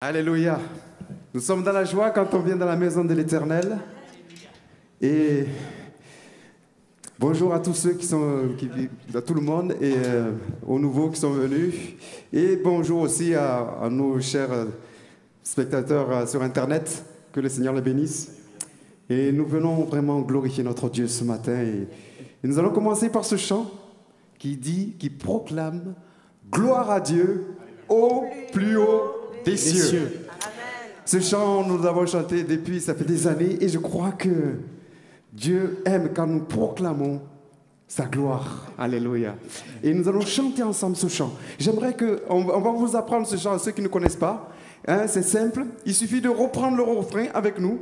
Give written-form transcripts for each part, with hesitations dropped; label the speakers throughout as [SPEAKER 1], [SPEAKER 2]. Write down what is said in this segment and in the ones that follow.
[SPEAKER 1] Alléluia. Nous sommes dans la joie quand on vient dans la maison de l'Éternel. Et bonjour à tous ceux à tout le monde et aux nouveaux qui sont venus. Et bonjour aussi à nos chers spectateurs sur Internet. Que le Seigneur les bénisse. Et nous venons vraiment glorifier notre Dieu ce matin. Et nous allons commencer par ce chant qui proclame gloire à Dieu au plus haut des cieux. Ce chant, nous l'avons chanté depuis, ça fait des années, et je crois que Dieu aime quand nous proclamons sa gloire. Alléluia. Et nous allons chanter ensemble ce chant. J'aimerais on va vous apprendre ce chant à ceux qui ne connaissent pas. Hein, c'est simple, il suffit de reprendre le refrain avec nous.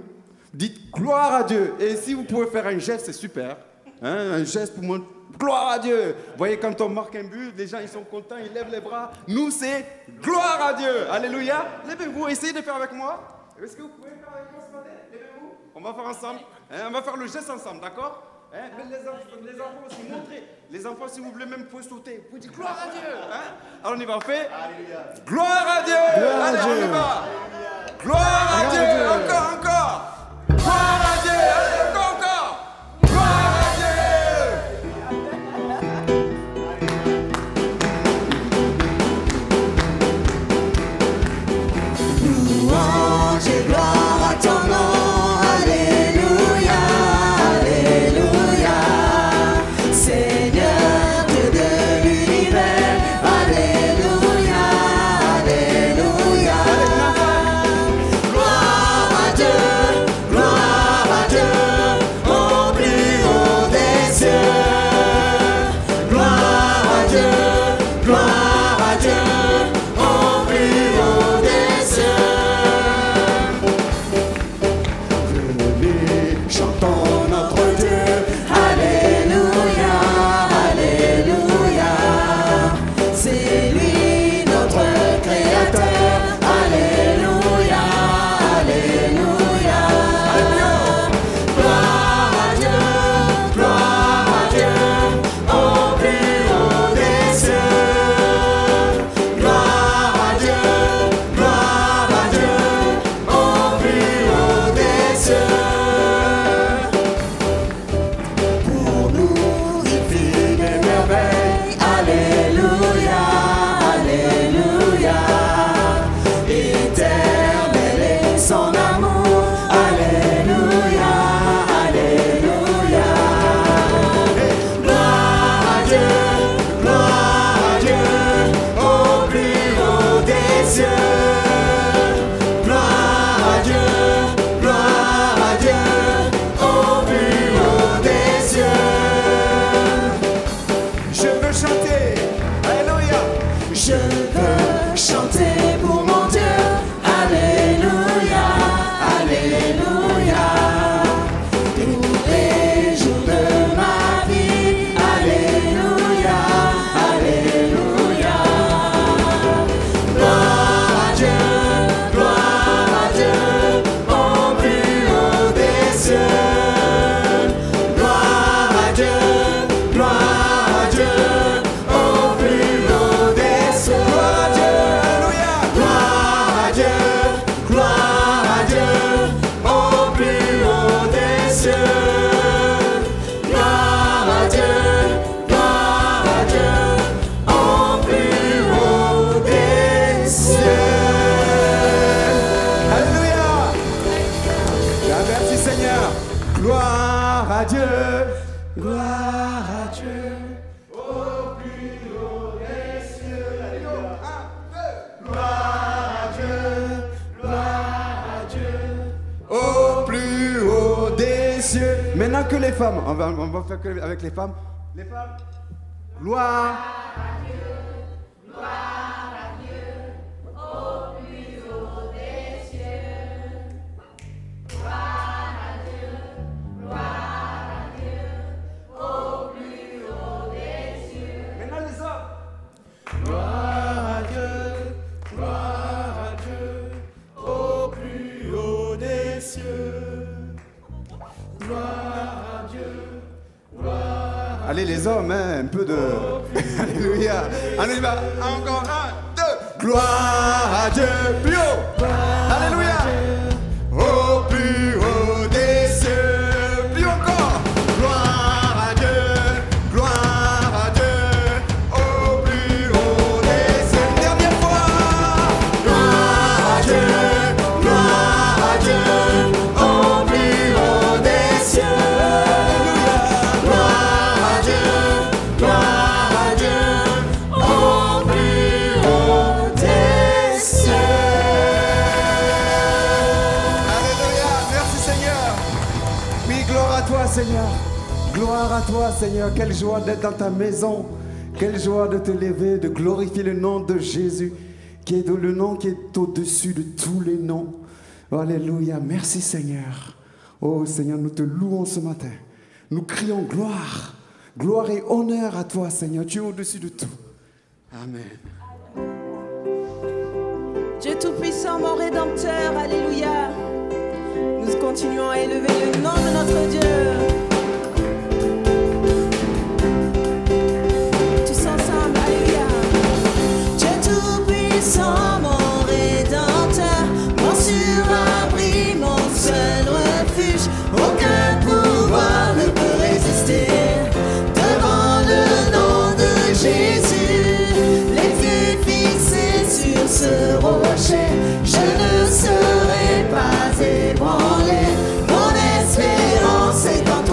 [SPEAKER 1] Dites gloire à Dieu. Et si vous pouvez faire un geste, c'est super. Hein, un geste pour moi. Gloire à Dieu. Vous voyez, quand on marque un but, les gens ils sont contents, ils lèvent les bras. Nous, c'est gloire à Dieu. Alléluia. Levez-vous, essayez de faire avec moi. Est-ce que vous pouvez faire avec moi ce matin? Levez-vous. On va faire ensemble. Hein, on va faire le geste ensemble, d'accord? Hein, les enfants aussi, montrez. Les enfants, si vous voulez, même, vous pouvez sauter. Vous pouvez dire gloire à Dieu. Hein? Alors on y va, on fait. Alléluia. Gloire à Dieu.
[SPEAKER 2] Gloire
[SPEAKER 1] Allez,
[SPEAKER 2] à Dieu.
[SPEAKER 1] on y va. Gloire à Dieu. Encore. Gloire à Dieu. Allez, encore. Gloire à Dieu.
[SPEAKER 2] Louange et gloire à ton nom, alléluia, alléluia. Seigneur Dieu de l'univers, alléluia, alléluia. Gloire à Dieu, au plus haut des cieux. Gloire à Dieu, au plus haut des cieux. Chantons notre Dieu, alléluia, alléluia. C'est lui notre créateur, alléluia, alléluia. Gloire à Dieu, au plus haut des cieux. Gloire à Dieu, au plus haut des cieux. Pour nous, il fit des merveilles, alléluia, alléluia. Éternel est son amour, alléluia, alléluia. Gloire à Dieu, au plus haut des cieux. Gloire à Dieu, au plus haut des cieux.
[SPEAKER 1] Je veux chanter. Alléluia.
[SPEAKER 2] Je veux chanter pour mon Dieu, alléluia, alléluia. Tous les jours de ma vie, alléluia, alléluia. Gloire à Dieu, au plus haut des cieux. Gloire à Dieu, au plus haut des cieux. Gloire à Dieu, au plus haut des cieux. Gloire à Dieu, au plus haut des cieux.
[SPEAKER 1] Alléluia. Merci Seigneur. Gloire à Dieu.
[SPEAKER 2] Gloire à Dieu.
[SPEAKER 1] Au plus haut des cieux. Maintenant que les femmes, on va faire que avec les femmes. Les femmes, gloire. Maintenant les hommes.
[SPEAKER 2] Gloire à Dieu, au plus haut des cieux. Gloire à Dieu,
[SPEAKER 1] Allez les hommes, hein, un peu de... Alléluia. On y va. Encore un, deux. Gloire à Dieu, plus haut. Seigneur. Gloire à toi, Seigneur. Quelle joie d'être dans ta maison. Quelle joie de te lever, de glorifier le nom de Jésus, qui est le nom qui est au-dessus de tous les noms. Alléluia. Merci, Seigneur. Oh, Seigneur, nous te louons ce matin. Nous crions gloire. Gloire et honneur à toi, Seigneur. Tu es au-dessus de tout. Amen.
[SPEAKER 3] Dieu Tout-Puissant, mon Rédempteur, alléluia. Nous continuons à élever le nom de notre Dieu. Tous ensemble, alléluia. Dieu Tout-Puissant, mon Rédempteur, mon surabri, mon seul refuge. Aucun pouvoir ne peut résister devant le nom de Jésus. Les yeux fixés sur ce rocher, je ne serai pas ébranlé. Mon espérance est en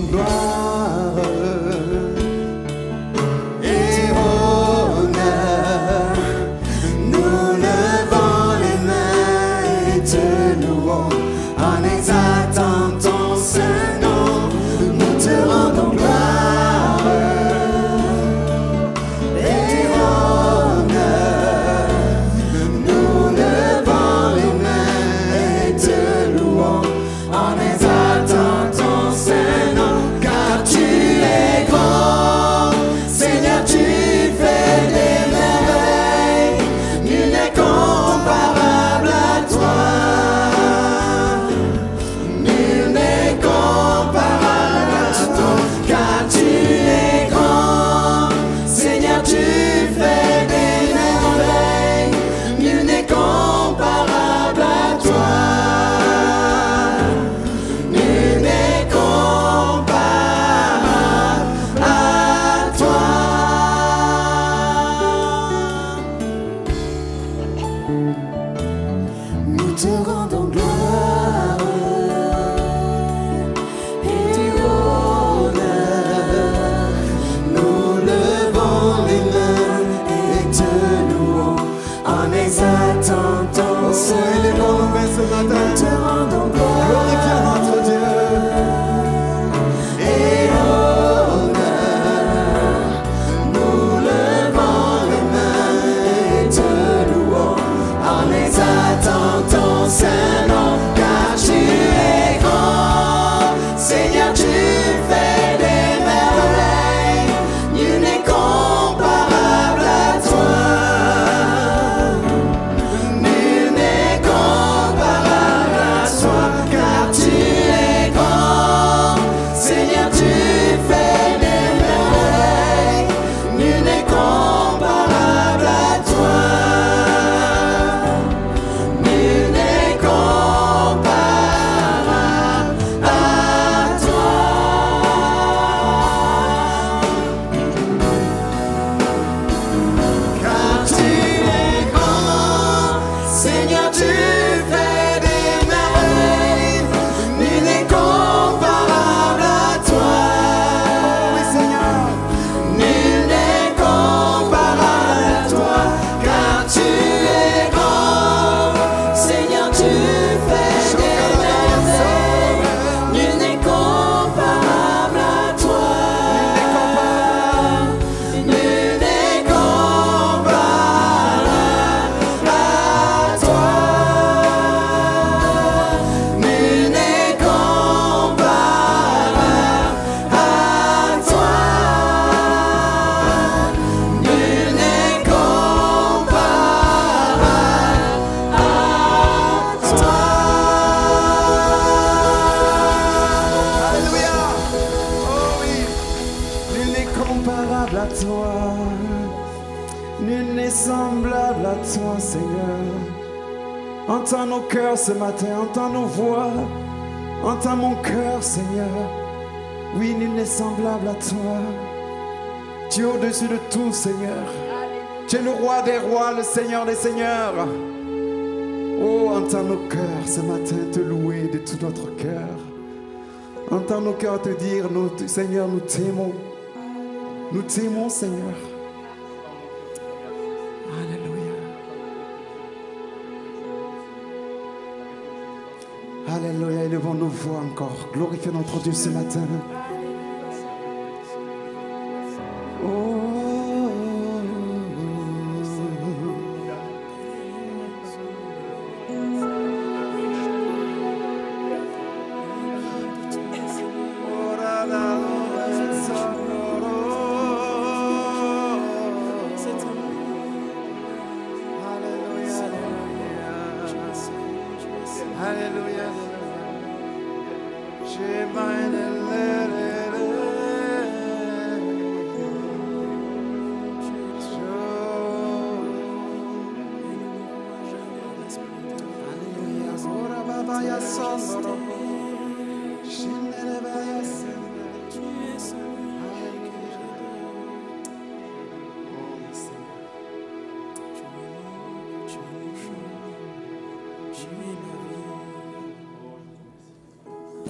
[SPEAKER 1] rendons gloire et honneur. Nous levons les mains et te louons en exaltant ton Saint-Nom. Nous te rendons gloire et honneur. Nous levons les mains et te louons en exaltant ton Saint-Nom. Car tu es grand, Seigneur, tu fais des merveilles. Nul n'est comparable à toi. Nul n'est comparable à toi. Car tu es grand, Seigneur, tu fais des merveilles. Nul n'est comparable à toi. Nul n'est comparable à toi. Nous te rendons gloire et honneur. Nous levons les mains et te louons en exaltant ton Saint-Nom. Nous te rendons gloire, glorifions notre Dieu et honneur. Nous levons les mains et te louons en exaltant ton Saint-Nom. Car tu es grand, Seigneur, tu fais des merveilles. Nul n'est comparable à toi. Nul n'est comparable à toi. Car tu es grand, Seigneur, tu fais des merveilles. Nul n'est comparable à toi. Nul n'est comparable à toi. Car tu es grand, Seigneur, tu fais des merveilles. Nul n'est comparable à toi. Oui, Seigneur. Nul n'est comparable à toi. Car tu es grand, Seigneur, tu fais des merveilles. Nul n'est comparable à toi. Nul n'est comparable à toi. Nul n'est comparable à toi. Nul n'est comparable à toi. Alléluia. Oh oui. Nul n'est comparable à toi. Nul n'est semblable à toi, Seigneur. Entends nos cœurs ce matin, entends nos voix, entends mon cœur, Seigneur. Oui, nul n'est semblable à toi. Tu es au-dessus de tout, Seigneur. Tu es le roi des rois, le Seigneur des seigneurs. Oh, entends nos cœurs ce matin te louer de tout notre cœur. Entends nos cœurs te dire, Seigneur, nous t'aimons. Nous t'aimons, Seigneur. Alléluia. Alléluia. Élevons nos voix encore. Glorifions notre Dieu ce matin. Oh. Alléluia.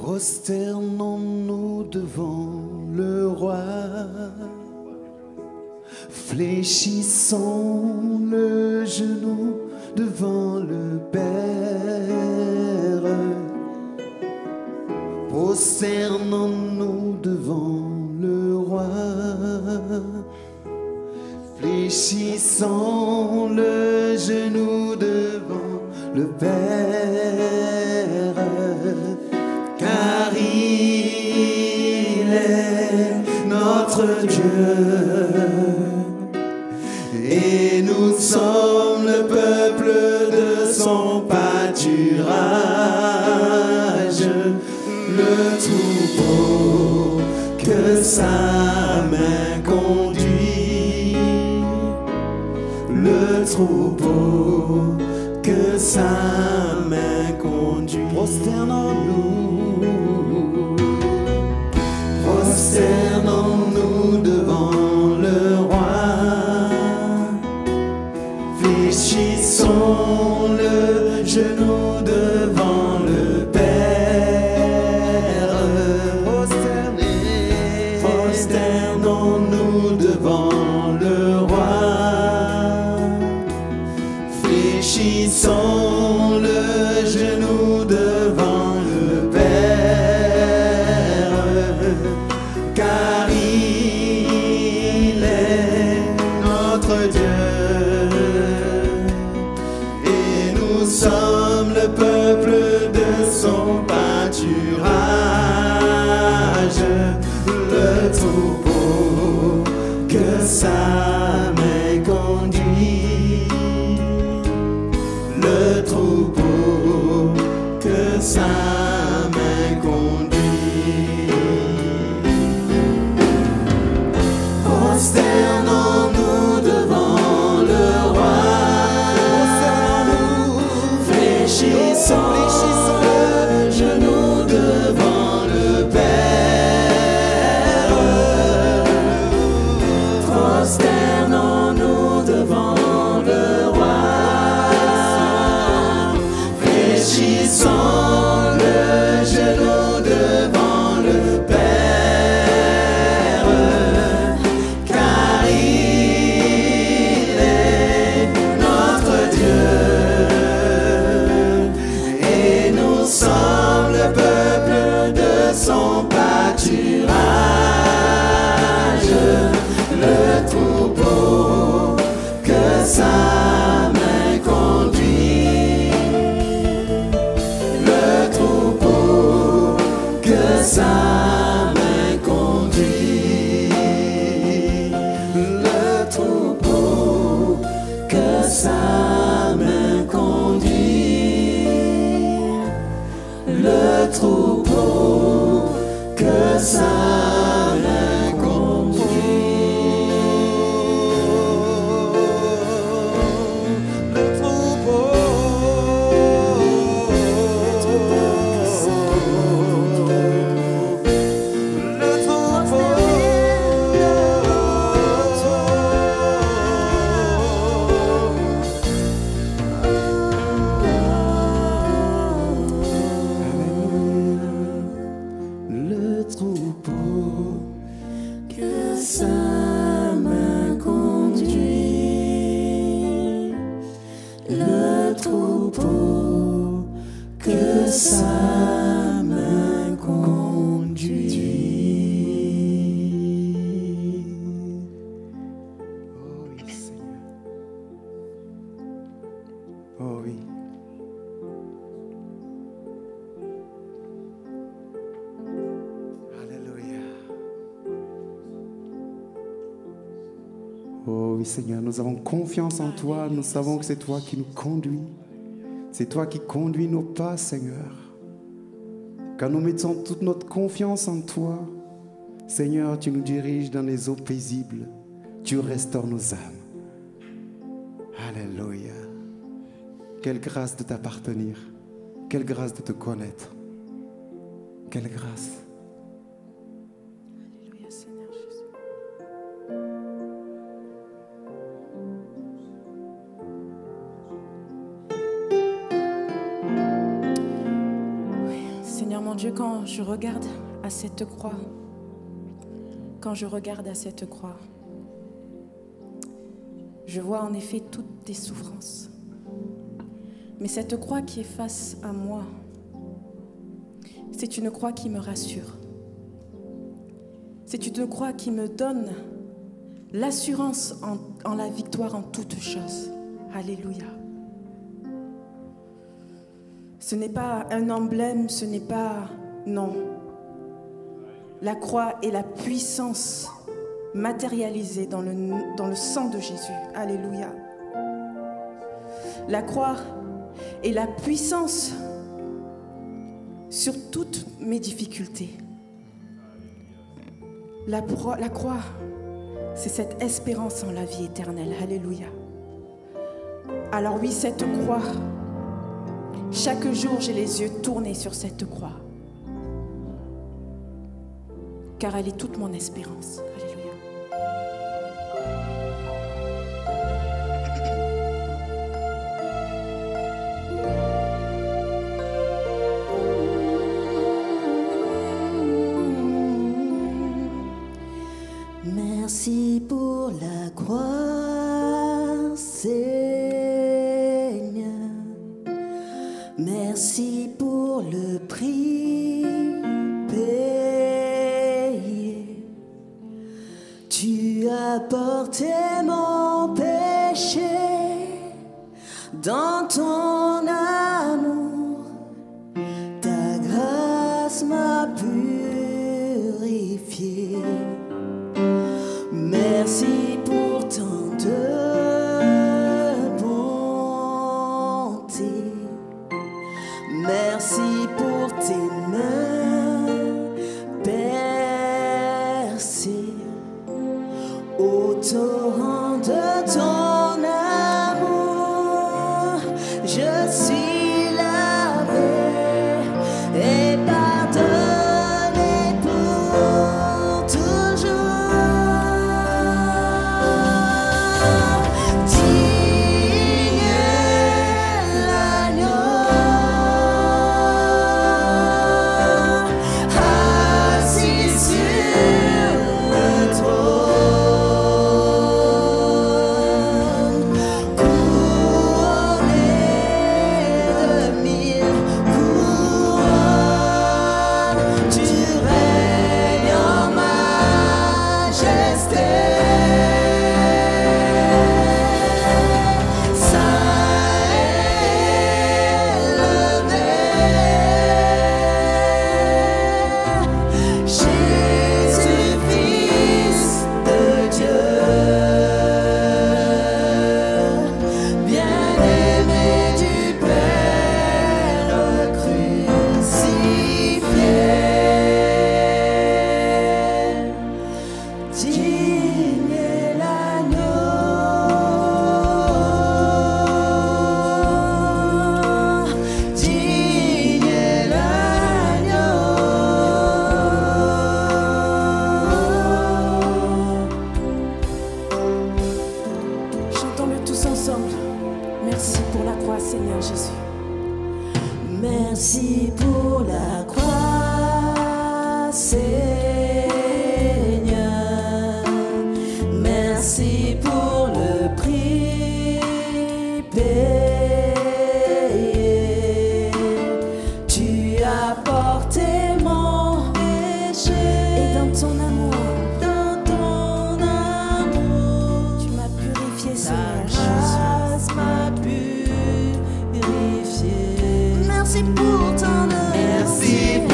[SPEAKER 4] Prosternons-nous devant le roi, fléchissons le genou devant le Père. Prosternons-nous devant le roi, fléchissons le genou devant le Père, car il est notre Dieu et nous sommes le peuple de son pâturage, le troupeau que sa main conduit, le troupeau que sa main conduit. Prosternons-nous devant le roi, fléchissons le genou devant le Père. Prosternons-nous devant le roi, fléchissons le genou devant le Père, car il est notre Dieu et nous sommes le peuple de son pâturage, le troupeau que sa main conduit, le troupeau que sa main conduit. Prosternons-nous devant le roi, fléchissons le genou devant le Père. Prosternons-nous devant le roi, fléchissons le genou devant le Père, car il est notre Dieu et nous sommes le peuple de son pâturage, le troupeau que sa main conduit, le troupeau que sa main conduit, le troupeau que sa main conduit, le troupeau que sa main conduit, le troupeau que sa main conduit, le troupeau que sa main conduit. Oh oui, Seigneur. Oh oui. Alléluia.
[SPEAKER 1] Oh oui Seigneur, nous avons confiance en toi, nous savons que c'est toi qui nous conduis. C'est toi qui conduis nos pas, Seigneur. Quand nous mettons toute notre confiance en toi, Seigneur, tu nous diriges dans les eaux paisibles. Tu restaures nos âmes. Alléluia. Quelle grâce de t'appartenir. Quelle grâce de te connaître. Quelle grâce.
[SPEAKER 3] Alléluia, Seigneur Jésus. mon Dieu, quand je regarde à cette croix, je vois en effet toutes tes souffrances. Mais cette croix qui est face à moi, c'est une croix qui me rassure. C'est une croix qui me donne l'assurance en la victoire en toutes choses. Alléluia. Ce n'est pas un emblème, ce n'est pas... Non. La croix est la puissance matérialisée dans le sang de Jésus. Alléluia. La croix est la puissance sur toutes mes difficultés. La croix, c'est cette espérance en la vie éternelle. Alléluia. Alors oui, cette croix, chaque jour, j'ai les yeux tournés sur cette croix. Car elle est toute mon espérance. Alléluia.
[SPEAKER 5] Merci pour la croix, Seigneur. Merci pour le prix payé. Tu as porté mon péché dans ton amour. Ta grâce m'a purifié. Merci pour tant de bonté. Merci pour tes mains percées au torrent de ton amour. Je suis lavé et pardonné pour toujours. Merci pour la croix, Seigneur. Merci pour le prix payé. Tu as porté mon péché et dans ton amour, tu m'as purifié, Seigneur Jésus. M'a purifié. Merci pour ton amour. Merci.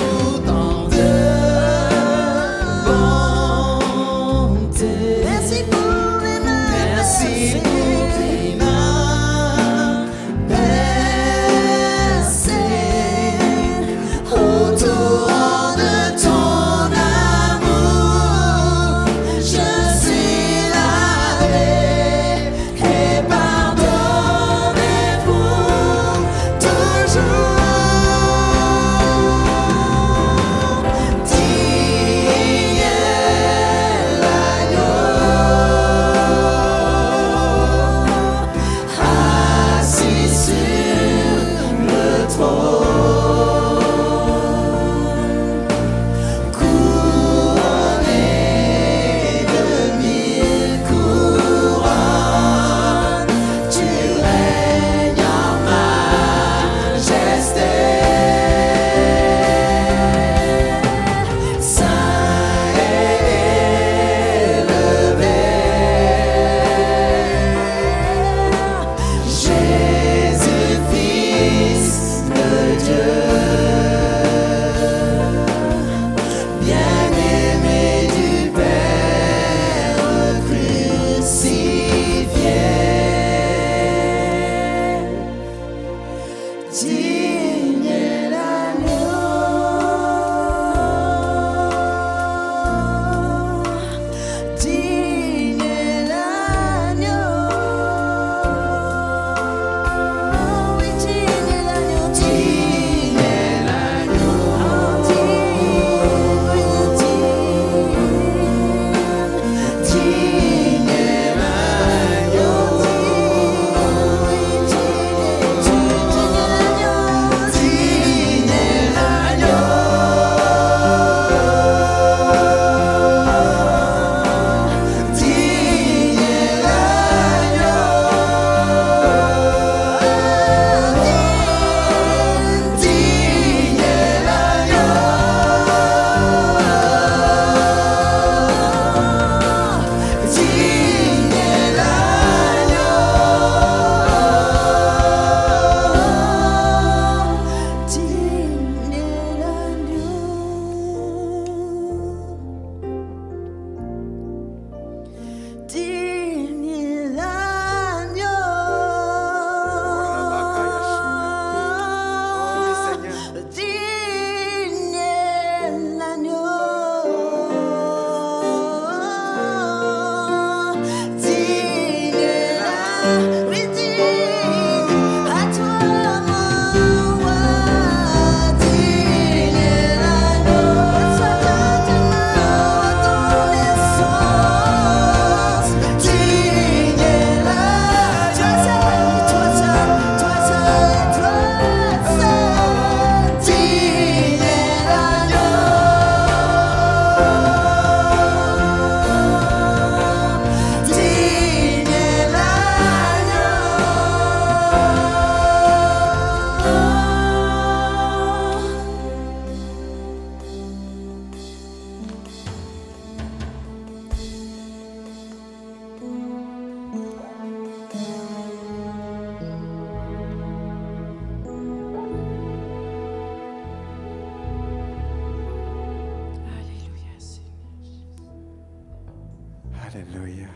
[SPEAKER 1] Alléluia.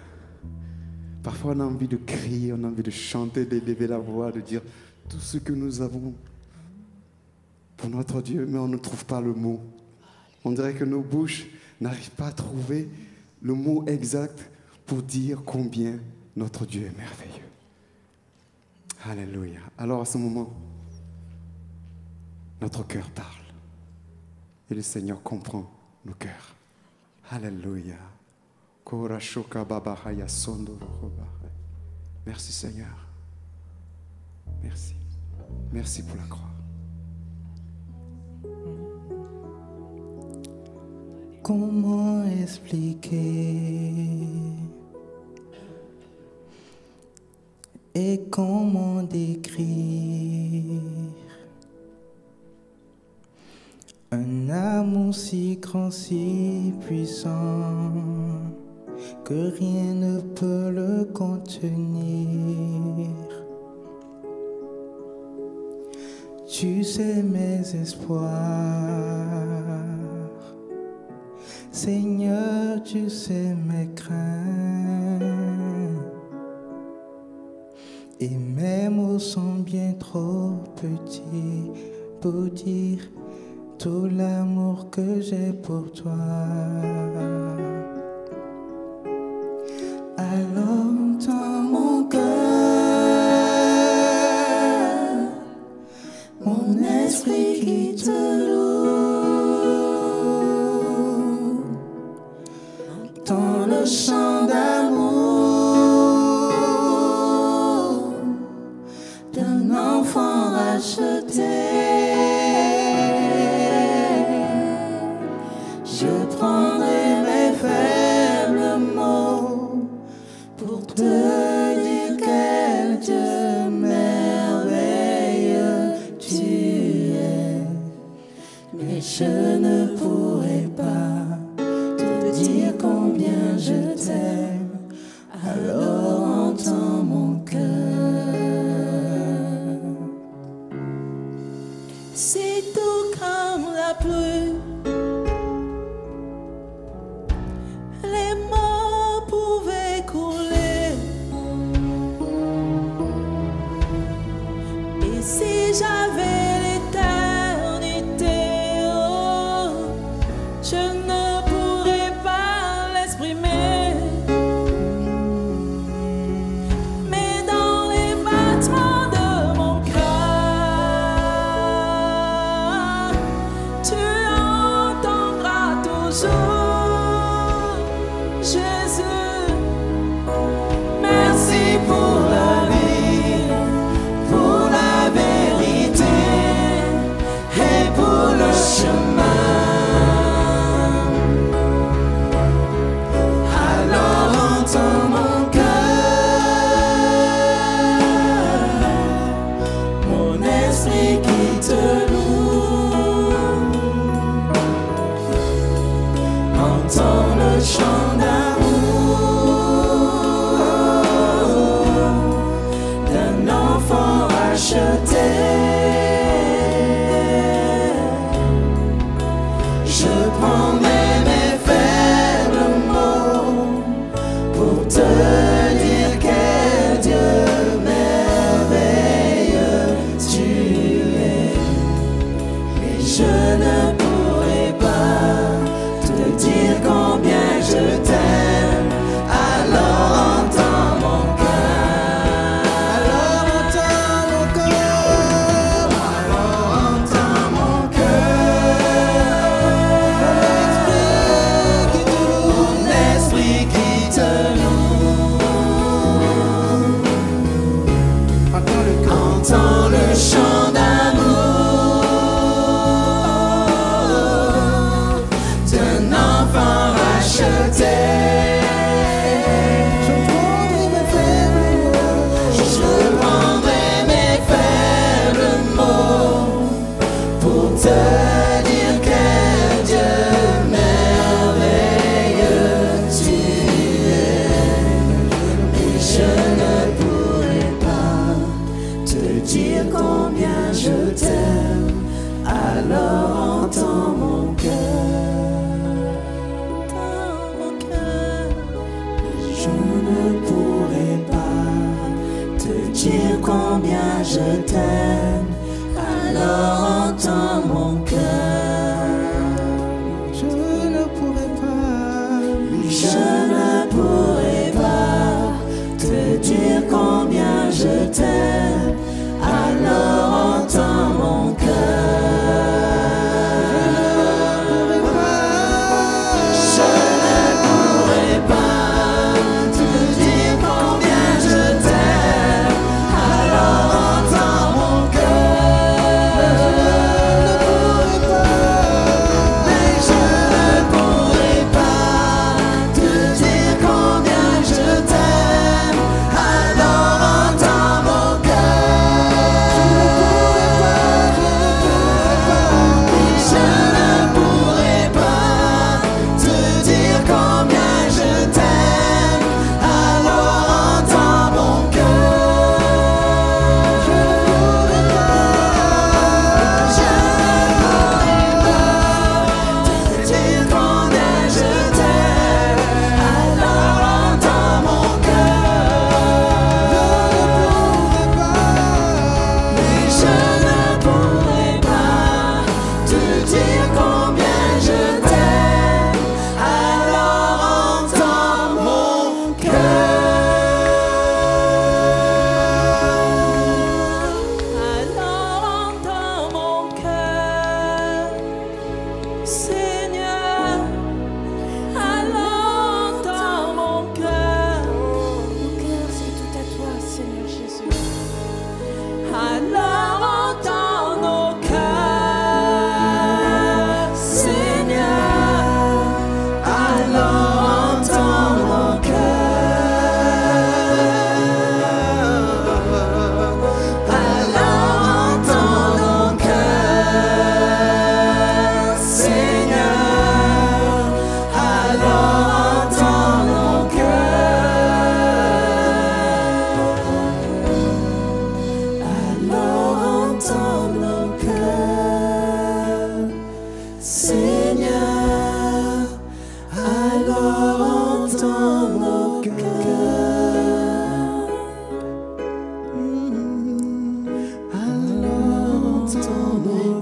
[SPEAKER 1] Parfois, on a envie de crier, on a envie de chanter, d'élever la voix, de dire tout ce que nous avons pour notre Dieu, mais on ne trouve pas le mot. On dirait que nos bouches n'arrivent pas à trouver le mot exact pour dire combien notre Dieu est merveilleux. Alléluia. Alors, à ce moment, notre cœur parle. Et le Seigneur comprend nos cœurs. Alléluia. Merci Seigneur. Merci. Merci pour la croix.
[SPEAKER 6] Comment expliquer et comment décrire un amour si grand, si puissant que rien ne peut le contenir. Tu sais mes espoirs, Seigneur, tu sais mes craintes, et mes mots sont bien trop petits pour dire tout l'amour que j'ai pour toi. Alors entends mon cœur, mon esprit qui te loue, dans le chant d'amour d'un enfant racheté. Je prendrai mes faibles mots pour te dire quel Dieu merveilleux tu es. Mais je ne pourrai pas te dire combien je t'aime. Alors entends mon cœur. C'est tout comme la pluie. See
[SPEAKER 5] j'avais l'éternité, oh, je ne pourrais pas l'exprimer. Mais dans les battements de mon cœur, tu entendras toujours Jésus. Merci pour la vie, pour la vérité et pour le chemin. Alors entends mon cœur, mon esprit qui te loue. Entends le chant d'amour d'un enfant racheté. Je prendrai mes faibles mots pour te dire quel Dieu merveilleux tu es. Mais je ne pourrai pas te dire combien je t'aime. Alors entends mon cœur. Alors entends mon cœur. Alors entends mon cœur. Mon esprit qui te loue. Entends le chant d'amour d'un enfant racheté. Je prendrai mes faibles mots pour te dire quel Dieu merveilleux tu es. Mais je ne pourrai pas te dire combien je t'aime. Alors entends mon cœur. Entends mon cœur. Je ne pourrai pas te dire combien je t'aime. Alors entends mon cœur. Je ne pourrai pas. Je ne pourrai pas te dire combien je t'aime. Alors entends mon cœur. Je ne pourrai pas te dire combien je t'aime. Alors entends mon cœur. Mais je ne pourrai pas te dire combien je t'aime. Alors entends mon cœur.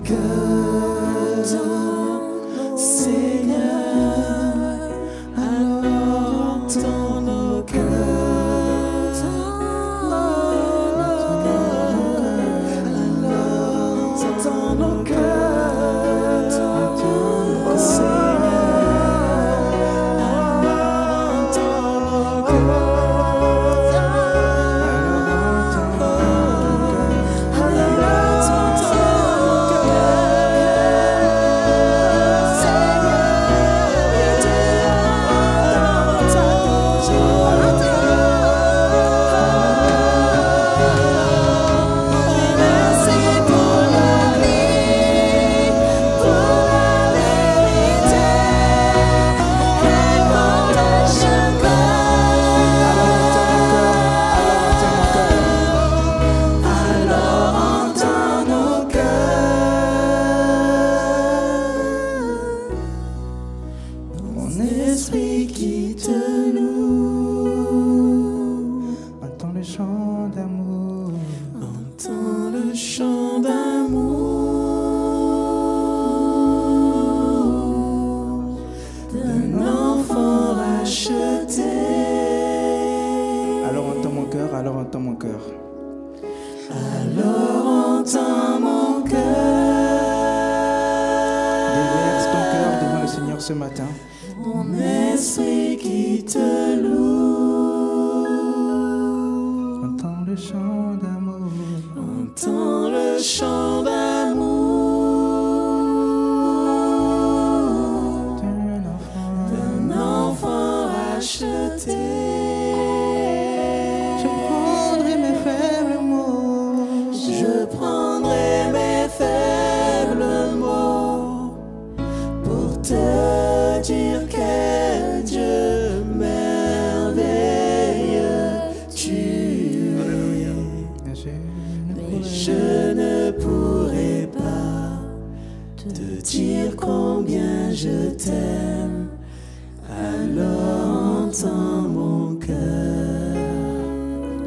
[SPEAKER 4] cœurs, Seigneur, alors entends nos cœurs, alors entends nos cœurs, oh Seigneur, alors entends nos cœurs,
[SPEAKER 6] ce matin.
[SPEAKER 4] Mon esprit qui te loue.
[SPEAKER 6] Entends le chant d'amour.
[SPEAKER 4] Entends le chant d'amour d'un enfant racheté.
[SPEAKER 6] Je prendrai mes faibles mots.
[SPEAKER 4] Je prendrai mes faibles mots pour te dire quel Dieu merveilleux tu es. Mais je ne pourrai pas te dire combien je t'aime. Alors entends mon cœur.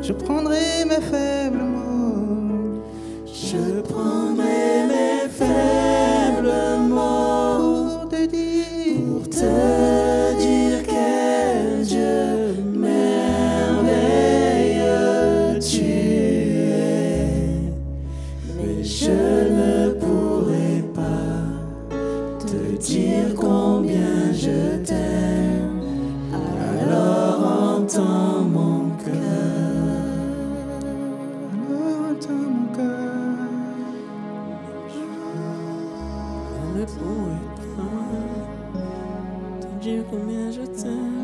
[SPEAKER 6] Je prendrai mes faibles mots.
[SPEAKER 4] Je prendrai mes faibles mots pour te dire quel Dieu merveilleux tu es. Mais je ne pourrai pas te dire combien je t'aime. Alors entends mon cœur.
[SPEAKER 6] Alors entends mon cœur.
[SPEAKER 4] Je ne pourrai pas te dire combien je t'aime.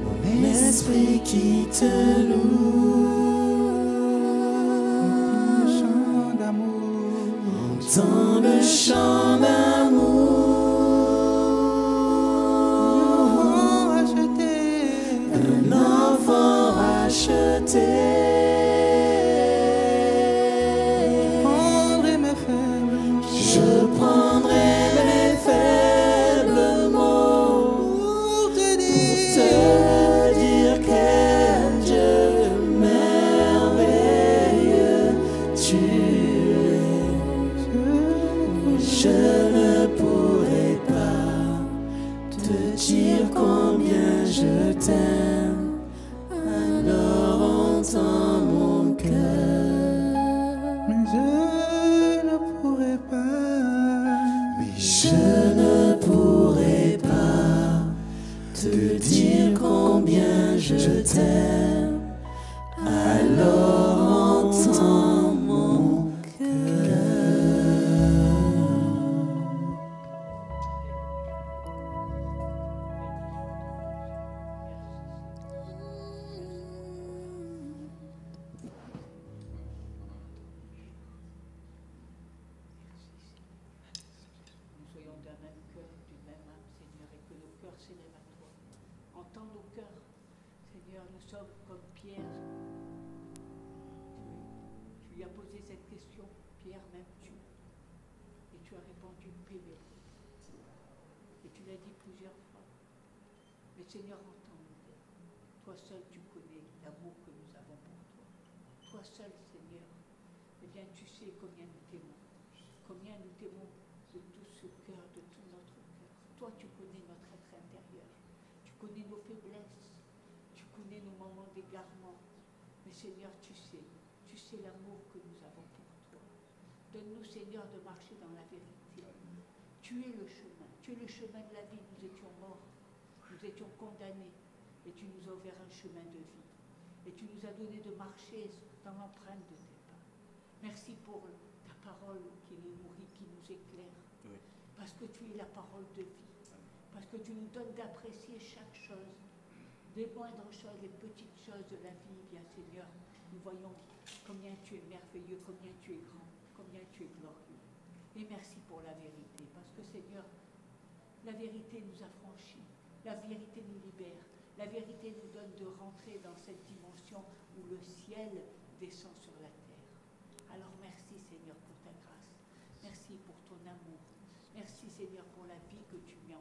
[SPEAKER 4] Mon esprit qui te loue.
[SPEAKER 6] Le chant d'amour.
[SPEAKER 4] Entends le chant d'amour d'un enfant racheté. Je prendrai mes faibles mots pour te dire quel Dieu merveilleux tu es. Je ne pourrai pas te dire combien je t'aime. Alors entends mon cœur.
[SPEAKER 6] Mais je ne pourrai pas.
[SPEAKER 4] Je ne pourrai pas te dire combien je t'aime. Alors entends mon cœur.
[SPEAKER 7] Nous soyons d'un même cœur, d'une même âme, Seigneur, et que nos cœurs s'élèvent à toi. Entends nos cœurs, Seigneur, nous sommes comme Pierre. Tu lui as posé cette question, Pierre, m'aimes-tu? Et tu as répondu, Pémé. Et tu l'as l'as dit plusieurs fois. Mais Seigneur, entends-nous. Toi seul, tu connais l'amour que nous avons pour toi. Toi seul, Seigneur, eh bien, tu sais combien nous t'aimons. Combien nous t'aimons de tout ce cœur, de tout notre cœur. Toi, tu connais notre être intérieur. Tu connais nos faiblesses. Tu connais nos moments d'égarement. Mais Seigneur, tu sais l'amour que nous avons pour toi. Donne-nous, Seigneur, de marcher dans la vérité. Tu es le chemin de la vie. Nous étions morts, nous étions condamnés, et tu nous as ouvert un chemin de vie. Et tu nous as donné de marcher dans l'empreinte de tes pas. Merci pour ta parole qui nous nourrit, qui nous éclaire. Oui. Parce que tu es la parole de vie. Parce que tu nous donnes d'apprécier chaque chose, les moindres choses, les petites choses de la vie, bien Seigneur. Nous voyons combien tu es merveilleux, combien tu es grand, combien tu es glorieux. Et merci pour la vérité, parce que Seigneur, la vérité nous affranchit, la vérité nous libère, la vérité nous donne de rentrer dans cette dimension où le ciel descend sur la terre. Alors merci Seigneur pour ta grâce, merci pour ton amour, merci Seigneur pour la vie que tu mets